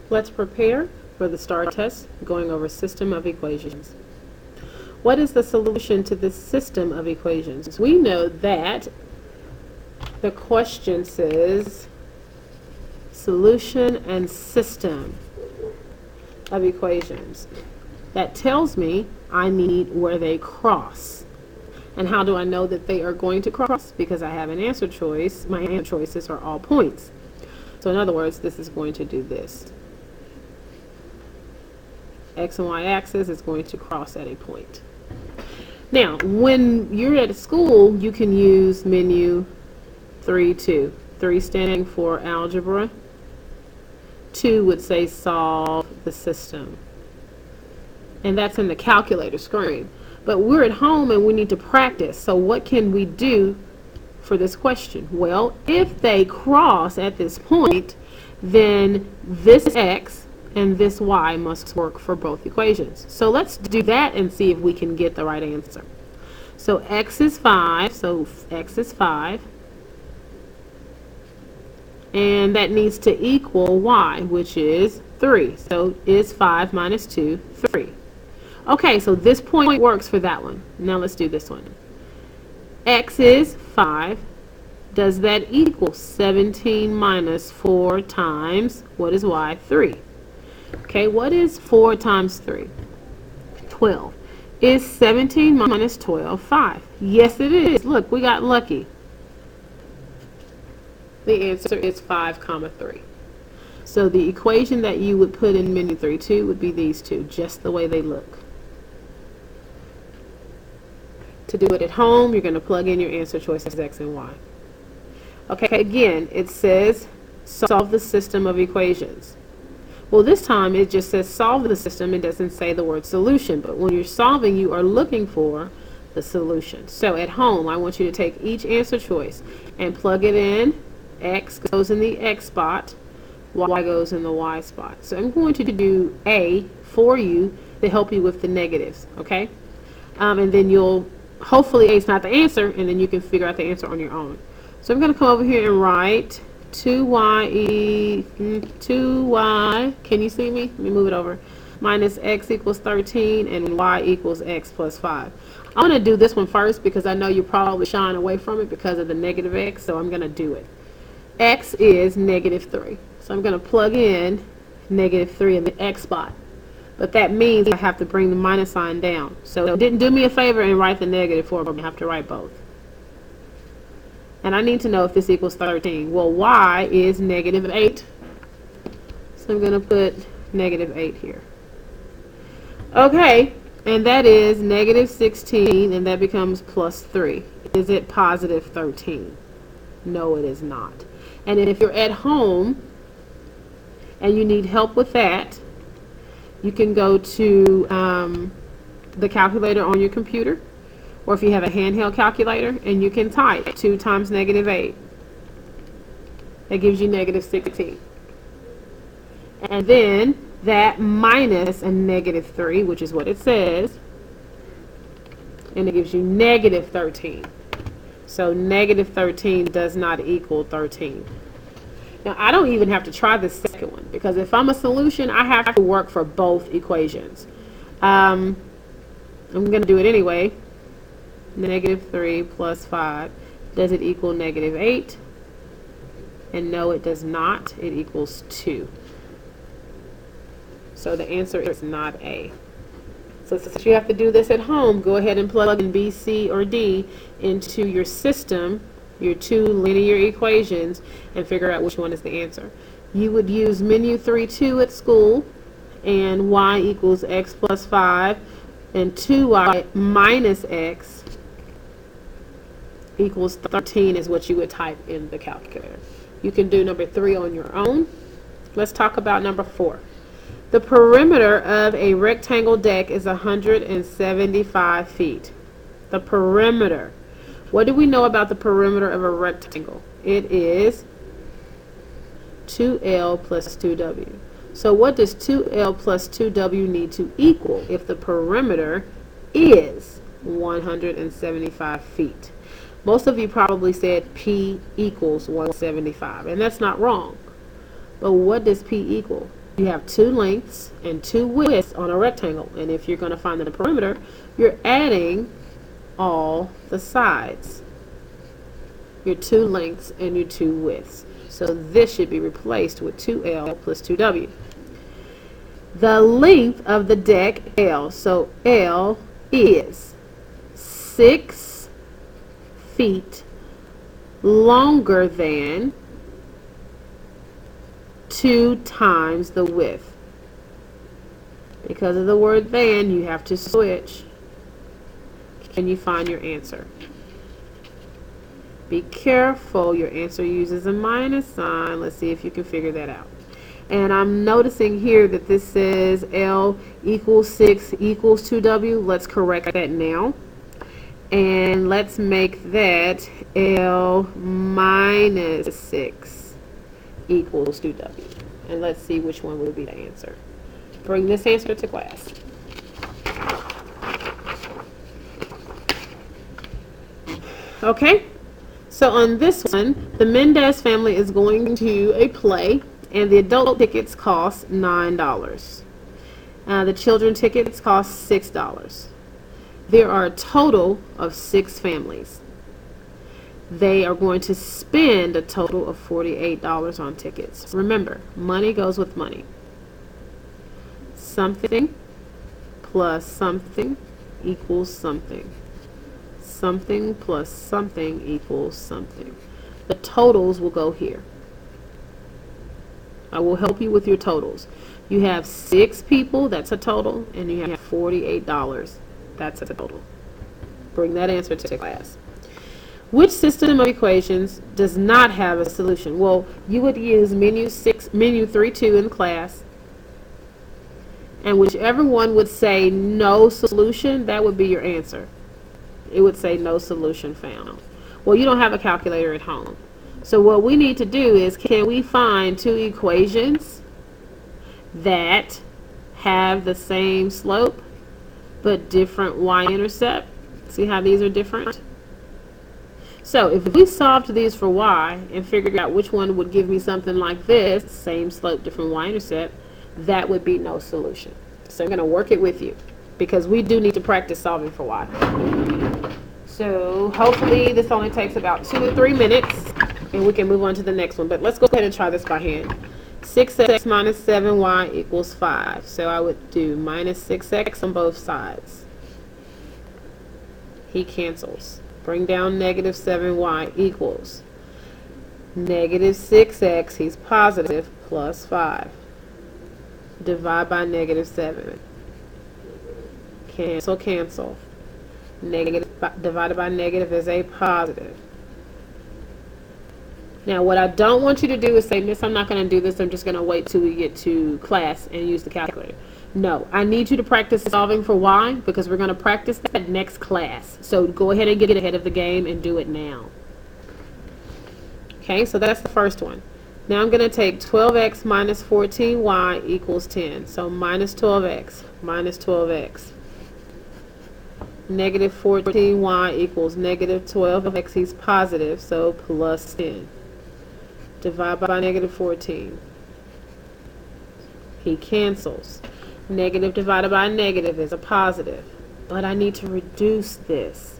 Let's prepare for the STAR test, going over system of equations. What is the solution to this system of equations? We know that the question says solution and system of equations. That tells me I need where they cross. And how do I know that they are going to cross? Because I have an answer choice. My answer choices are all points. So in other words, this is going to do this. X and Y axis is going to cross at a point. Now, when you're at school, you can use menu 3-2. 3 standing for algebra. 2 would say solve the system. And that's in the calculator screen. But we're at home and we need to practice. So what can we do for this question? Well, if they cross at this point, then this X and this Y must work for both equations. So let's do that and see if we can get the right answer. So X is 5, so X is 5. And that needs to equal Y, which is 3. So is 5 minus 2, 3. Okay, so this point works for that one. Now let's do this one. X is 5. Does that equal 17 minus 4 times, what is Y? 3. Okay, what is 4 times 3? 12. Is 17 minus 12 5? Yes, it is. Look, we got lucky. The answer is 5, 3. So the equation that you would put in menu 3-2 would be these two, just the way they look. To do it at home, you're going to plug in your answer choices X and Y. Okay, again, it says solve the system of equations. Well, this time it just says solve the system. It doesn't say the word solution, but when you're solving, you are looking for the solution. So at home, I want you to take each answer choice and plug it in. X goes in the X spot, Y goes in the Y spot. So I'm going to do A for you to help you with the negatives, okay? And then you'll, hopefully A is not the answer, and then you can figure out the answer on your own. So I'm going to come over here and write 2y, can you see me? Let me move it over. Minus x equals 13 and y equals x plus 5. I'm going to do this one first because I know you're probably shying away from it because of the negative x, so I'm going to do it. X is negative 3. So I'm going to plug in negative 3 in the x spot. But that means I have to bring the minus sign down. So it didn't do me a favor and write the negative for me. I have to write both. And I need to know if this equals 13. Well, y is negative 8. So I'm going to put negative 8 here. Okay, and that is negative 16, and that becomes plus 3. Is it positive 13? No, it is not. And if you're at home and you need help with that, you can go to the calculator on your computer, or if you have a handheld calculator, and you can type 2 times negative 8. That gives you negative 16. And then that minus a negative 3, which is what it says, and it gives you negative 13. So negative 13 does not equal 13. Now, I don't even have to try the second one, because if I'm a solution, I have to work for both equations. I'm going to do it anyway. Negative 3 plus 5. Does it equal negative 8? And no, it does not. It equals 2. So the answer is not A. So since you have to do this at home, go ahead and plug in B, C, or D into your system, your 2 linear equations, and figure out which one is the answer. You would use menu 3-2 at school, and y equals x plus 5, and 2y minus x equals 13 is what you would type in the calculator. You can do number 3 on your own. Let's talk about number 4. The perimeter of a rectangle deck is 175 feet. The perimeter. What do we know about the perimeter of a rectangle? It is 2L plus 2W. So what does 2L plus 2W need to equal if the perimeter is 175 feet? Most of you probably said P equals 175, and that's not wrong. But what does P equal? you have two lengths and two widths on a rectangle. And if you're going to find the perimeter, you're adding all the sides. Your two lengths and your two widths. So this should be replaced with 2L plus 2W. The length of the deck L. So L is 6 feet longer than 2 times the width. Because of the word than, you have to switch. Can you find your answer? Be careful, your answer uses a minus sign. Let's see if you can figure that out. And I'm noticing here that this says L equals 6 equals 2W. Let's correct that now. And let's make that L minus 6 equals 2W. And let's see which one will be the answer. Bring this answer to class. Okay, so on this one, the Mendez family is going to a play, and the adult tickets cost $9. The children tickets cost $6. There are a total of 6 families. They are going to spend a total of $48 on tickets. Remember, money goes with money. Something plus something equals something. Something plus something equals something. The totals will go here. I will help you with your totals. You have 6 people, that's a total, and you have $48. That's a total. Bring that answer to class. Which system of equations does not have a solution? Well, you would use menu 3.2 in class, and whichever one would say no solution, that would be your answer. It would say no solution found. Well, you don't have a calculator at home. So what we need to do is, can we find 2 equations that have the same slope but different y-intercept? See how these are different? So if we solved these for y and figured out which one would give me something like this, same slope, different y-intercept, that would be no solution. So I'm going to work it with you, because we do need to practice solving for y. So hopefully this only takes about 2 to 3 minutes, and we can move on to the next one. But let's go ahead and try this by hand. 6x minus 7y equals 5. So I would do minus 6x on both sides. He cancels. Bring down negative 7y equals negative 6x, he's positive, plus 5. Divide by negative 7. Cancel, cancel. Negative divided by negative is a positive. Now what I don't want you to do is say, Miss, I'm not going to do this, I'm just going to wait till we get to class and use the calculator. No, I need you to practice solving for y, because we're going to practice that next class. So go ahead and get ahead of the game and do it now. Okay, so that's the first one. Now I'm going to take 12x minus 14y equals 10. So minus 12x minus 12x. Negative 14y equals negative 12x, he's positive, so plus 10. Divide by negative 14. He cancels. Negative divided by negative is a positive. But I need to reduce this.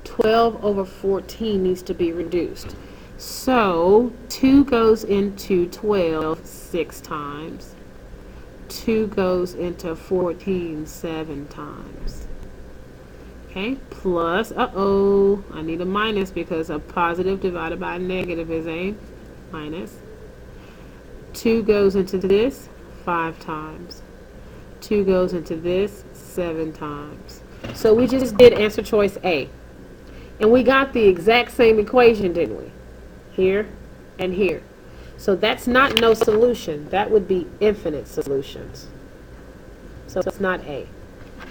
12 over 14 needs to be reduced. So 2 goes into 12 6 times. 2 goes into 14 7 times. Okay, plus, I need a minus, because a positive divided by a negative is a minus. 2 goes into this 5 times. 2 goes into this 7 times. So we just did answer choice A. And we got the exact same equation, didn't we? Here and here. So that's not no solution. That would be infinite solutions. So it's not A.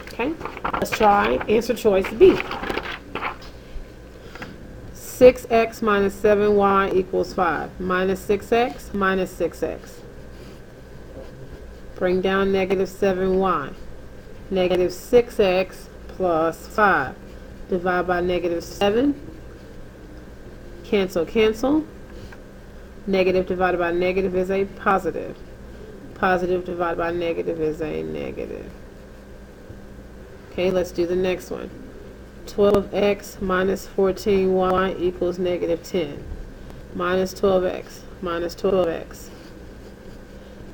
Okay, let's try answer choice B. 6x minus 7y equals 5. Minus 6x minus 6x. Bring down negative 7y. Negative 6x plus 5. Divide by negative 7. Cancel, cancel. Negative divided by negative is a positive. Positive divided by negative is a negative. Okay, let's do the next one. 12x minus 14y equals negative 10. Minus 12x minus 12x.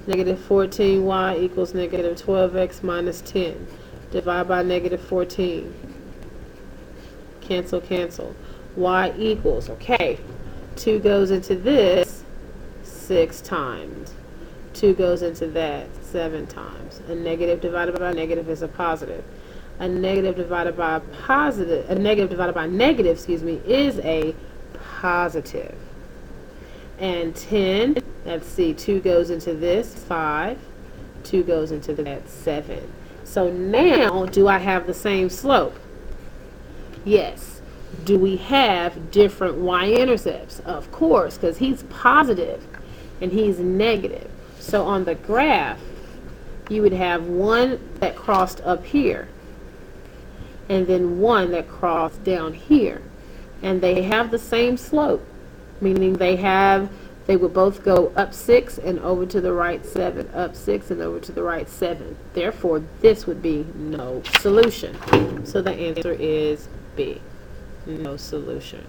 Negative 14y equals negative 12x minus 10. Divide by negative 14. Cancel, cancel. Y equals, okay, 2 goes into this 6 times. 2 goes into that 7 times. A negative divided by negative is a positive. A negative divided by negative, is a positive. And 10, let's see, 2 goes into this 5. 2 goes into that 7. So now, do I have the same slope? Yes. Do we have different y-intercepts? Of course, because he's positive and he's negative. So on the graph, you would have one that crossed up here and then one that crossed down here. And they have the same slope, meaning they would both go up 6 and over to the right 7, up 6 and over to the right 7. Therefore, this would be no solution. So the answer is B, no solution.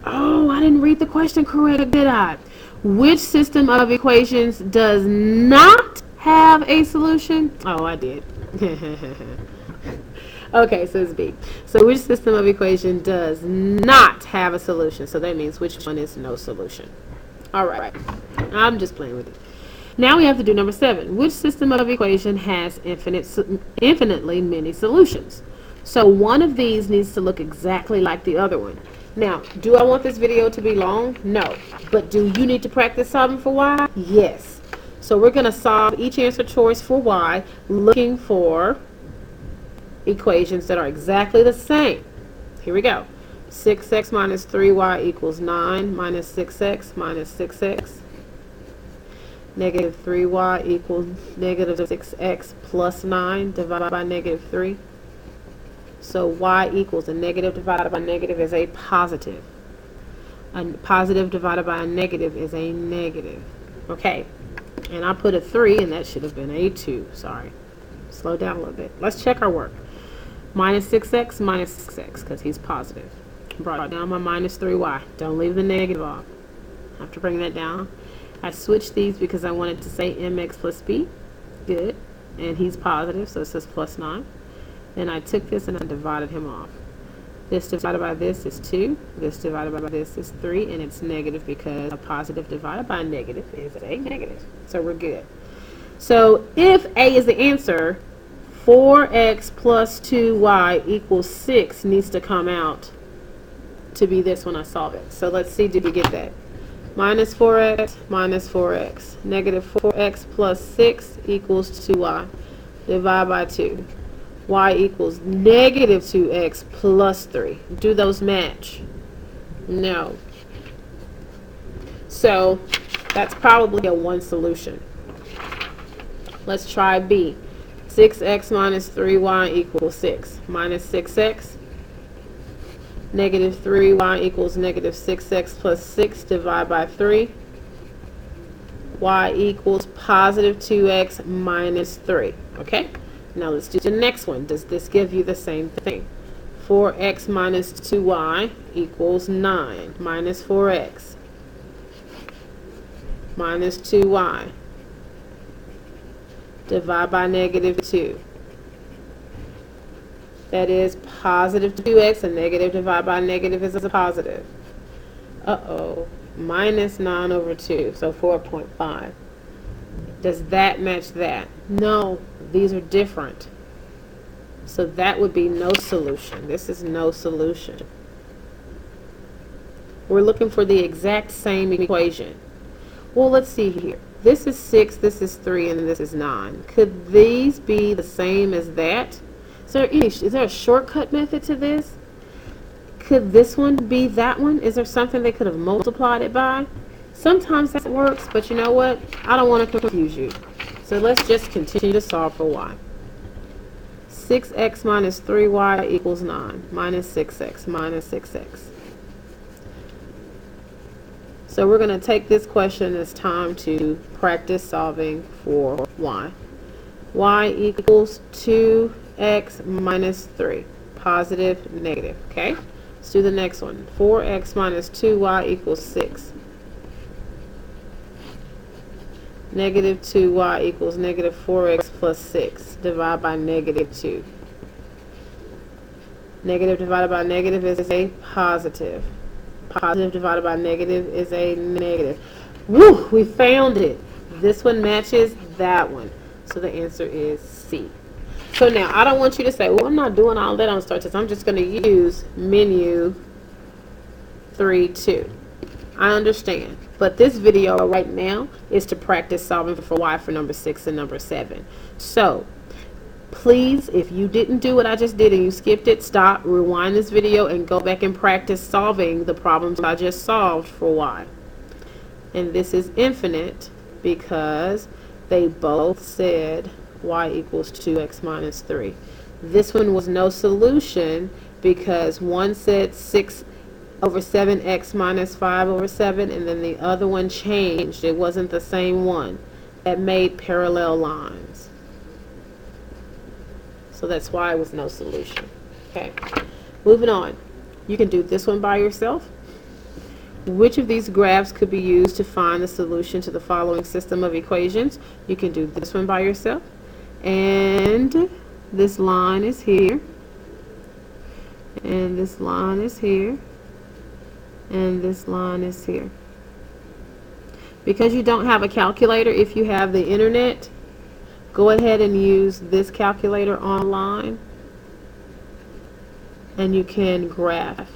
Oh, I didn't read the question correct, did I? Which system of equations does not have a solution? Oh, I did. Okay, so it's B. So which system of equation does not have a solution? So that means which one is no solution. All right. I'm just playing with it. Now we have to do number 7. Which system of equation has infinitely many solutions? So one of these needs to look exactly like the other one. Now, do I want this video to be long? No. But do you need to practice solving for y? Yes. So we're going to solve each answer choice for y, looking for equations that are exactly the same. Here we go. 6x minus 3y equals 9 minus 6x minus 6x. Negative 3y equals negative 6x plus 9 divided by negative 3. So y equals a negative divided by negative is a positive. A positive divided by a negative is a negative. Okay. And I put a 3 and that should have been a 2. Sorry. Slow down a little bit. Let's check our work. Minus 6x minus 6x because he's positive. Brought down my minus 3y. Don't leave the negative off. I have to bring that down. I switched these because I wanted to say mx plus b. Good. And he's positive, so it says plus 9. Then I took this and I divided him off. This divided by this is 2. This divided by this is 3. And it's negative because a positive divided by a negative is a negative. So we're good. So if A is the answer, 4x plus 2y equals 6 needs to come out to be this when I solve it. So let's see, did we get that? Minus 4x minus 4x. Negative 4x plus 6 equals 2y. Divide by 2. Y equals negative 2x plus 3. Do those match? No. So that's probably a 1 solution. Let's try B. 6x minus 3y equals 6. Minus 6x. Negative 3y equals negative 6x plus 6. Divide by 3. Y equals positive 2x minus 3. Okay? Now let's do the next one. Does this give you the same thing? 4x minus 2y equals 9. Minus 4x. Minus 2y. Divide by negative 2. That is positive 2x, and negative divided by negative is a positive. Uh-oh. Minus 9 over 2, so 4.5. Does that match that? No, these are different. So that would be no solution. This is no solution. We're looking for the exact same equation. Well, let's see here. This is 6, this is 3, and this is 9. Could these be the same as that? Is there a shortcut method to this? Could this one be that one? Is there something they could have multiplied it by? Sometimes that works, but you know what? I don't want to confuse you. So let's just continue to solve for y. 6x minus 3y equals 9. Minus 6x minus 6x. So we're going to take this question as time to practice solving for y. Y equals 2x minus 3. Positive, negative. Okay? Let's do the next one. 4x minus 2y equals 6. Negative 2y equals negative 4x plus 6. Divide by negative 2. Negative divided by negative is a positive. Positive divided by negative is a negative. Woo! We found it. This one matches that one. So the answer is C. So now, I don't want you to say, well, I'm not doing all that on start test. I'm just going to use menu 3-2. I understand. But this video right now is to practice solving for y for number 6 and number 7. So, please, if you didn't do what I just did and you skipped it, stop, rewind this video, and go back and practice solving the problems I just solved for y. And this is infinite because they both said y equals 2x minus 3. This one was no solution because one said 6 over 7x minus 5 over 7, and then the other one changed. It wasn't the same one. That made parallel lines. So that's why it was no solution. Okay, moving on. You can do this one by yourself. Which of these graphs could be used to find the solution to the following system of equations? You can do this one by yourself. And this line is here. And this line is here. And this line is here. Because you don't have a calculator, if you have the internet, go ahead and use this calculator online, and you can graph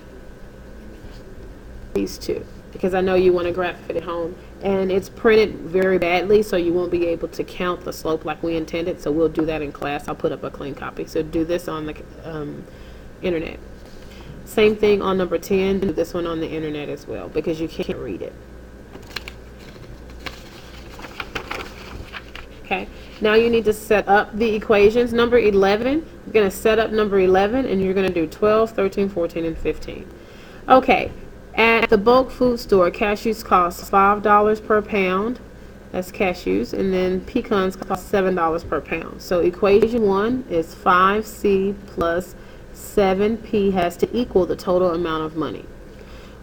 these two, because I know you want to graph it at home, and it's printed very badly, so you won't be able to count the slope like we intended. So we'll do that in class. I'll put up a clean copy. So do this on the internet. Same thing on number 10. Do this one on the internet as well, because you can't read it. Okay, now you need to set up the equations. Number 11, you're going to set up number 11, and you're going to do 12, 13, 14, and 15. Okay, at the bulk food store, cashews cost $5 per pound. That's cashews. And then pecans cost $7 per pound. So equation 1 is 5C plus 7P has to equal the total amount of money.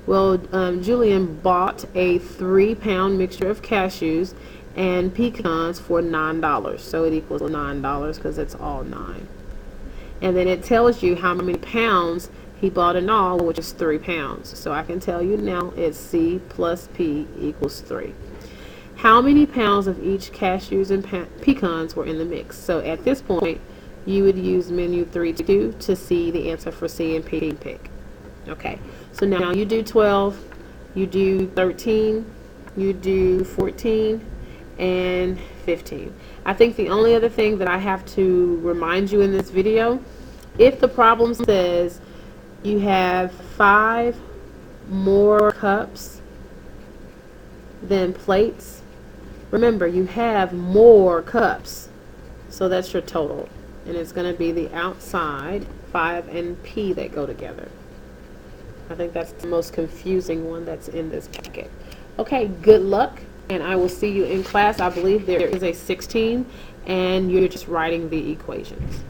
Well, Julian bought a 3-pound mixture of cashews and pecans for $9. So it equals $9 because it's all 9. And then it tells you how many pounds he bought in all, which is 3 pounds. So I can tell you now it's C plus P equals 3. How many pounds of each cashews and pecans were in the mix? So at this point, you would use menu 3-2 to see the answer for C and P pick. Okay, so now you do 12, you do 13, you do 14, and 15. I think the only other thing that I have to remind you in this video, if the problem says you have 5 more cups than plates, remember you have more cups, so that's your total, and it's going to be the outside 5 and P that go together. I think that's the most confusing one that's in this packet. Okay, good luck, and I will see you in class. I believe there is a 16, and you're just writing the equations.